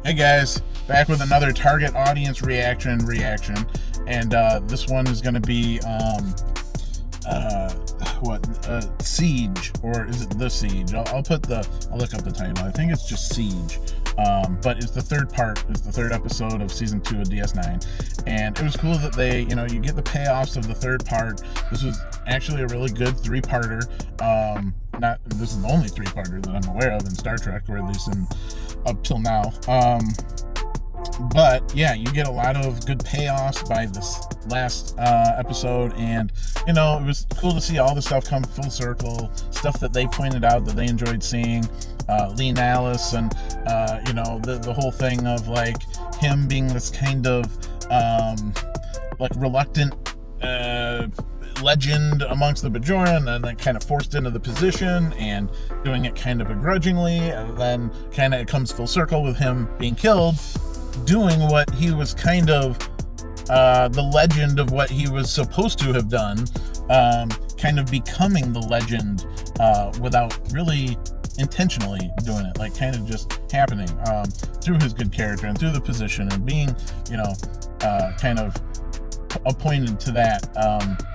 Hey guys, back with another target audience reaction, and this one is going to be Siege, or is it The Siege? I'll look up the title. I think it's just Siege. But it's the third part. It's the third episode of season 2 of DS9, and it was cool that they, you get the payoffs of the third part. This was actually a really good three-parter. This is the only three-parter that I'm aware of in Star Trek, or at least up till now. But yeah, you get a lot of good payoffs by this last episode, and it was cool to see all the stuff come full circle, stuff that they pointed out that they enjoyed seeing. Lean Alice, and the whole thing of like him being this kind of reluctant legend amongst the Bajoran, and then kind of forced into the position and doing it kind of begrudgingly, and then kind of it comes full circle with him being killed, doing what he was kind of the legend of what he was supposed to have done, kind of becoming the legend without really intentionally doing it, like kind of just happening through his good character and through the position and being kind of appointed to that,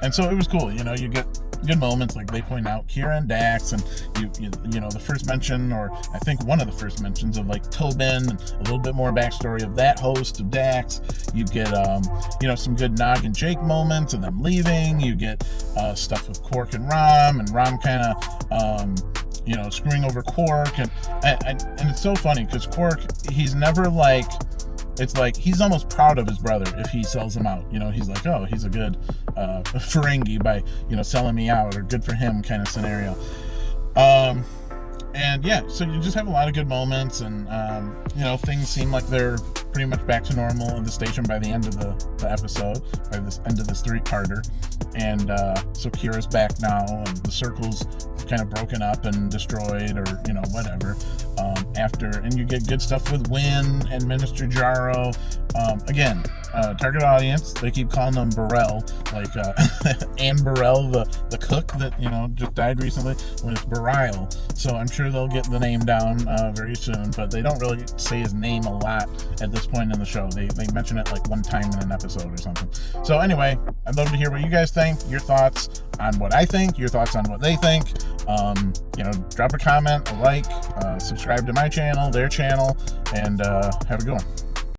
and so it was cool. You get good moments, like they point out Kira and Dax, and the first mention, or I think one of the first mentions of like Tobin, and a little bit more backstory of that host of Dax. You get some good Nog and Jake moments and them leaving. You get stuff with Quark and Rom kind of screwing over Quark, and it's so funny because Quark, he's never like, it's like he's almost proud of his brother if he sells him out. He's like, oh, he's a good Ferengi by selling me out, or good for him kind of scenario. And yeah, so you just have a lot of good moments, and things seem like they're pretty much back to normal in the station by the end of the episode, by this end of this three-parter. And so Kira's back now, and the circle's kind of broken up and destroyed, or whatever. And you get good stuff with Wynn and Minister Jaro. Again, target audience, they keep calling them Burrell, like Anne Burrell, the cook that just died recently, when it's Barile. So I'm sure they'll get the name down very soon, but they don't really say his name a lot at this point in the show. They mention it like one time in an episode or something. So anyway, I'd love to hear what you guys think, your thoughts on what I think, your thoughts on what they think. Drop a comment, a like, subscribe to my channel, their channel, and have a good one.